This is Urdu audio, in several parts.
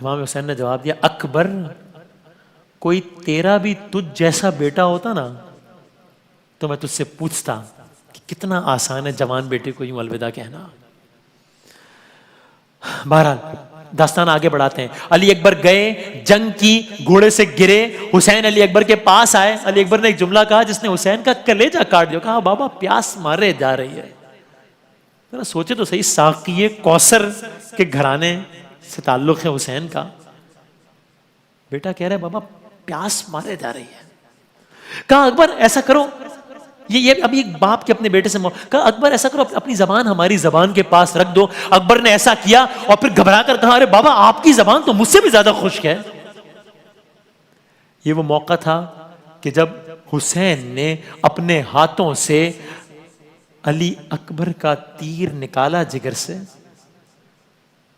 امام حسین نے جواب دیا اکبر کوئی تیرا بھی تجھ جیسا بیٹا ہوتا نا تو میں تجھ سے پوچھتا کہ کتنا آسان ہے جوان بیٹے کو یوں الوداع کہنا. بہرحال داستان آگے بڑھاتے ہیں. علی اکبر گئے, جنگ کی, گھوڑے سے گرے, حسین علی اکبر کے پاس آئے. علی اکبر نے ایک جملہ کہا جس نے حسین کا کلیجہ کاٹ دیا. کہا بابا پیاس مارے جا رہی ہے. ذرا سوچے تو صحیح, ساقی کوثر کے گھرانے سے تعلق ہے حسین کا, بیٹا کہہ رہا ہے بابا پیاس مارے جا رہی ہے. کہا اکبر ایسا کرو, یہ ابھی ایک باپ کے اپنے بیٹے سے کہا اکبر ایسا کرو اپنی زبان ہماری زبان کے پاس رکھ دو. اکبر نے ایسا کیا اور پھر گھبرا کر کہا ارے بابا آپ کی زبان تو مجھ سے بھی زیادہ خشک ہے. یہ وہ موقع تھا کہ جب حسین نے اپنے ہاتھوں سے علی اکبر کا تیر نکالا جگر سے,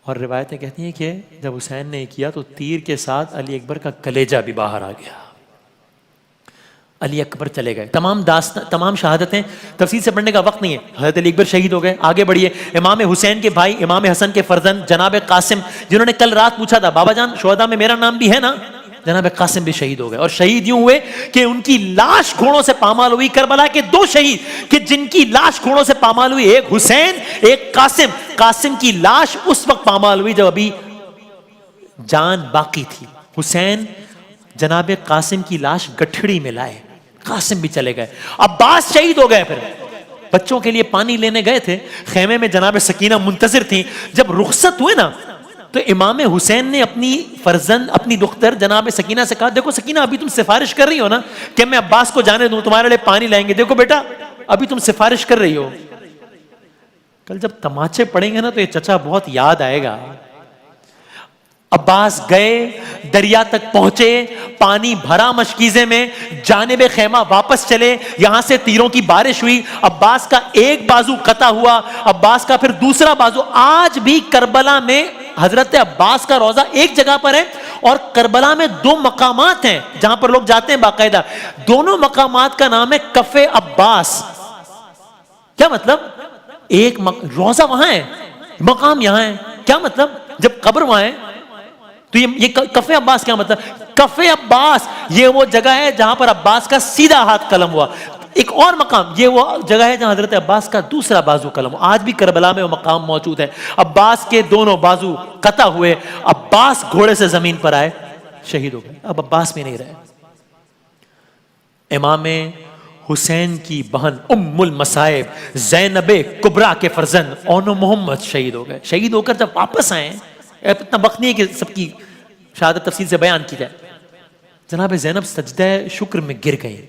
اور روایتیں کہتی ہیں کہ جب حسین نے کیا تو تیر کے ساتھ علی اکبر کا کلیجہ بھی باہر آ گیا. علی اکبر چلے گئے. تمام شہادتیں تفصیل سے پڑھنے کا وقت نہیں ہے. حضرت علی اکبر شہید ہو گئے. آگے بڑھیے. امام حسین کے بھائی امام حسن کے فرزند جناب قاسم, جنہوں نے کل رات پوچھا تھا بابا جان شہداء میں میرا نام بھی ہے نا, جناب قاسم بھی شہید ہو گئے. اور شہید یوں ہوئے کہ ان کی لاش گھوڑوں سے پامال ہوئی. کربلا کے دو شہید کہ جن کی لاش گھوڑوں سے پامال ہوئی, ایک حسین ایک قاسم. قاسم کی لاش اس وقت پامال ہوئی جب ابھی جان باقی تھی. حسین جناب قاسم کی لاش گٹھڑی میں لائے, قاسم بھی چلے گئے. عباس شہید ہو گئے. پھر بچوں کے لیے پانی لینے گئے تھے, خیمے میں جناب سکینہ منتظر تھیں. جب رخصت ہوئے نا تو امام حسین نے اپنی فرزند اپنی دختر جناب سکینہ سے کہا دیکھو سکینہ ابھی تم سفارش کر رہی ہو نا کہ میں عباس کو جانے دوں, تمہارے لیے پانی لائیں گے. دیکھو بیٹا ابھی تم سفارش کر رہی ہو, کل جب تماچے پڑیں گے نا تو یہ چچا بہت یاد آئے گا. عباس گئے, دریا تک پہنچے, پانی بھرا مشکیزے میں, جانب خیمہ واپس چلے. یہاں سے تیروں کی بارش ہوئی. عباس کا ایک بازو قطع ہوا, عباس کا پھر دوسرا بازو. آج بھی کربلا میں حضرت عباس کا روضہ ایک جگہ پر ہے, اور کربلا میں دو مقامات ہیں جہاں پر لوگ جاتے ہیں باقاعدہ. دونوں مقامات کا نام ہے کف عباس. کیا مطلب؟ ایک روضہ وہاں ہے, مقام یہاں ہے. کیا مطلب؟ جب قبر وہاں ہے تو یہ کف عباس کیا مطلب؟ کف عباس یہ وہ جگہ ہے جہاں پر عباس کا سیدھا ہاتھ قلم ہوا. ایک اور مقام یہ وہ جگہ ہے جہاں حضرت عباس کا دوسرا بازو قلم ہوا. آج بھی کربلا میں وہ مقام موجود ہے. عباس کے دونوں بازو قطع ہوئے. عباس گھوڑے سے زمین پر آئے, شہید ہو گئے. اب عباس بھی نہیں رہے. امام حسین کی بہن ام المصائب زینب کبریٰ کے فرزند اون محمد شہید ہو گئے. شہید ہو کر جب واپس آئے, اتنا وقت نہیں ہے کہ سب کی شہادت تفصیل سے بیان کی جائے. جناب زینب سجدہ شکر میں گر گئے,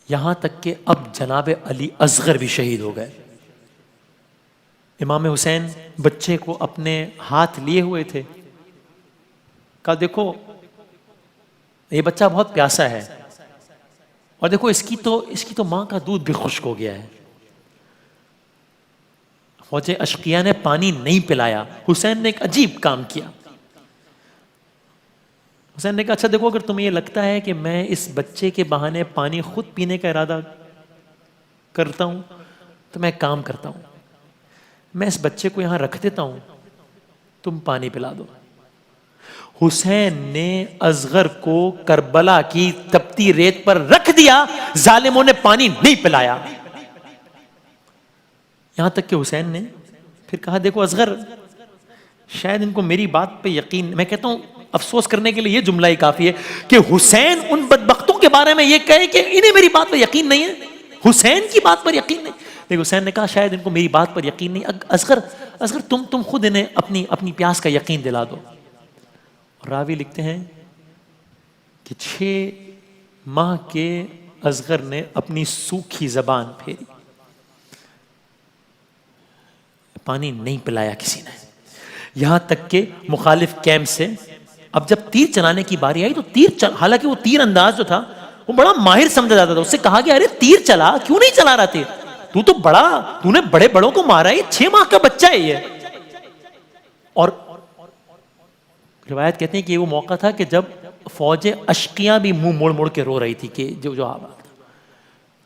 یہاں تک کہ اب جناب علی اصغر بھی شہید ہو گئے. امام حسین بچے کو اپنے ہاتھ لیے ہوئے تھے. کہا دیکھو یہ بچہ بہت پیاسا ہے, اور دیکھو اس کی تو ماں کا دودھ بھی خشک ہو گیا ہے. فوج اشقیاء نے پانی نہیں پلایا. حسین نے ایک عجیب کام کیا. حسین نے کہا اچھا دیکھو اگر تمہیں یہ لگتا ہے کہ میں اس بچے کے بہانے پانی خود پینے کا ارادہ کرتا ہوں تو میں ایک کام کرتا ہوں, میں اس بچے کو یہاں رکھ دیتا ہوں, تم پانی پلا دو. حسین نے اصغر کو کربلا کی تپتی ریت پر رکھ دیا, ظالموں نے پانی نہیں پلایا. یہاں تک کہ حسین نے پھر کہا دیکھو اصغر شاید ان کو میری بات پہ یقین, میں کہتا ہوں افسوس کرنے کے لیے یہ جملہ ہی کافی ہے کہ حسین ان بدبختوں کے بارے میں یہ کہے کہ انہیں میری بات پر یقین نہیں ہے, حسین کی بات پر یقین نہیں. لیکن حسین نے کہا شاید ان کو میری بات پر یقین نہیں. اصغر تم خود انہیں اپنی پیاس کا یقین دلا دو. راوی لکھتے ہیں کہ 6 ماہ کے اصغر نے اپنی سوکھی زبان پھیری, پانی نہیں پلایا کسی نے. یہاں تک کہ مخالف کیمپ سے اب جب تیر چلانے کی باری آئی تو حالانکہ وہ تیر انداز جو تھا وہ بڑا ماہر سمجھا جاتا تھا. اس سے کہا گیا ارے تیر چلا, کیوں نہیں چلا رہا تیر, تو نے بڑے بڑوں کو مارا, یہ 6 ماہ کا بچہ ہے یہ. اور روایت کہتے ہیں کہ یہ وہ موقع تھا کہ جب فوج اشقیاں بھی منہ موڑ موڑ کے رو رہی تھی کہ جو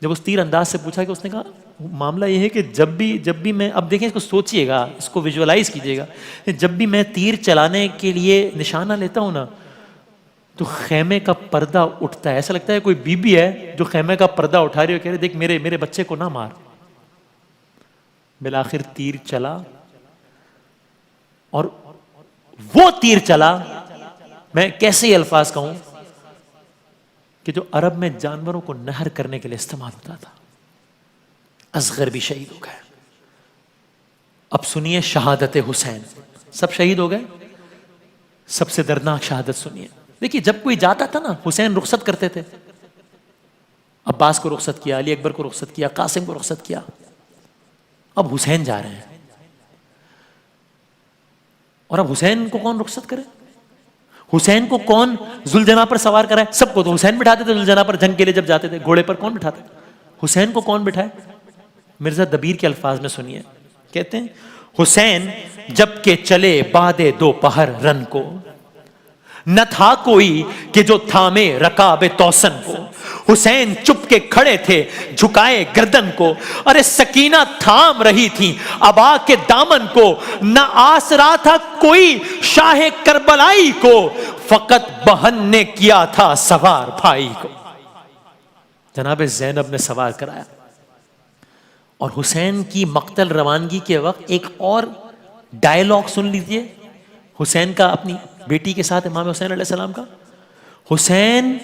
جب اس تیر انداز سے پوچھا کہ اس نے کہا معاملہ یہ ہے کہ جب بھی میں، اب دیکھیں اس کو سوچئے گا، اس کو ویژولائز کیجئے گا، جب بھی میں تیر چلانے کے لیے نشانہ لیتا ہوں نا تو خیمے کا پردہ اٹھتا ہے، ایسا لگتا ہے کوئی بی بی ہے جو خیمے کا پردہ اٹھا رہی ہے، کہہ رہے دیکھ میرے بچے کو نہ مار. بالآخر تیر چلا، اور وہ تیر چلا، میں کیسے الفاظ کہوں کہ جو عرب میں جانوروں کو نہر کرنے کے لیے استعمال ہوتا تھا. اصغر بھی شہید ہو گئے. اب سنیے شہادت حسین. سب شہید ہو گئے، سب سے دردناک شہادت سنیے. دیکھیے جب کوئی جاتا تھا نا، حسین رخصت کرتے تھے، عباس کو رخصت کیا، علی اکبر کو رخصت کیا، قاسم کو رخصت کیا، اب حسین جا رہے ہیں. اور اب حسین کو کون رخصت کرے؟ حسین کو کون ذوالجناح پر سوار کرائے؟ سب کو تو حسین بٹھاتے تھے ذوالجناح پر، جنگ کے لیے جب جاتے تھے گھوڑے پر کون بٹھاتے؟ حسین کو کون بٹھائے؟ مرزا دبیر کے الفاظ میں سنیے، کہتے ہیں حسین جب کہ چلے بعد دوپہر رن کو، نہ تھا کوئی کہ جو تھامے رکاب توسن کو. حسین چپ کے کھڑے تھے جھکائے گردن کو، ارے سکینہ تھام رہی تھی ابا کے دامن کو. نہ آسرا تھا کوئی شاہ کربلائی کو، فقط بہن نے کیا تھا سوار بھائی کو. جناب زینب نے سوار کرایا. اور حسین کی مقتل روانگی کے وقت ایک اور ڈائلاگ سن لیجئے حسین کا اپنی بیٹی کے ساتھ، امام حسین علیہ السلام کا. حسین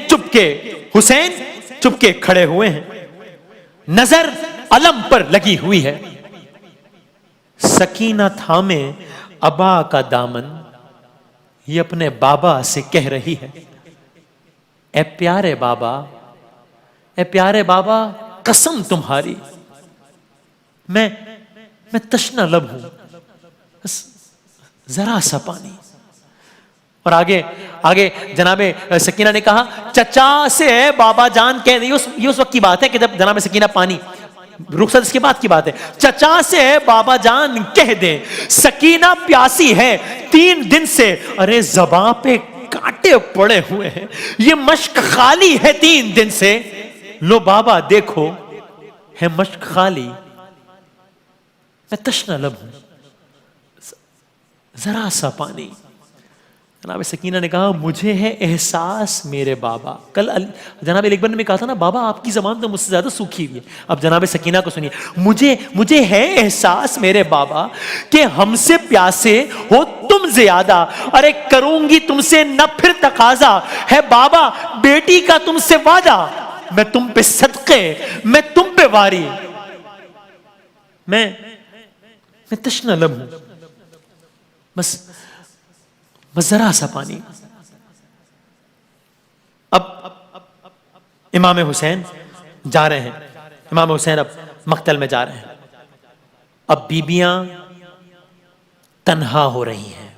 چپ کے کھڑے ہوئے ہیں، نظر علم پر لگی ہوئی ہے. سکینہ تھامے ابا کا دامن، یہ اپنے بابا سے کہہ رہی ہے اے پیارے بابا قسم تمہاری میں تشنہ لب ہوں، بس ذرا سا پانی. اور آگے جناب سکینہ نے کہا چچا سے بابا جان کہہ دیں. یہ اس وقت کی بات ہے کہ جب جناب سکینہ پانی، رخصت اس کے بعد کی بات ہے. چچا سے بابا جان کہہ دیں سکینہ پیاسی ہے 3 دن سے. ارے زباں پہ کانٹے پڑے ہوئے ہیں، یہ مشک خالی ہے 3 دن سے. لو بابا دیکھو ہے مشک خالی، میں تشنہ لب ہوں، ذرا سا پانی. جناب سکینہ نے کہا مجھے ہے احساس میرے بابا. کل جناب علی اکبر نے کہا تھا نا بابا آپ کی زبان تو مجھ سے زیادہ سوکھی ہوئی ہے. اب جناب سکینہ کو سنیے، مجھے ہے احساس میرے بابا کہ ہم سے پیاسے ہو تم زیادہ. ارے کروں گی تم سے نہ پھر تقاضا، ہے بابا بیٹی کا تم سے وعدہ. میں تم پہ صدقے، میں تم پہ واری، میں تشنہ لب ہوں، بس ذرا سا پانی. اب امام حسین جا رہے ہیں، امام حسین اب مقتل میں جا رہے ہیں. اب بیبیاں تنہا ہو رہی ہیں.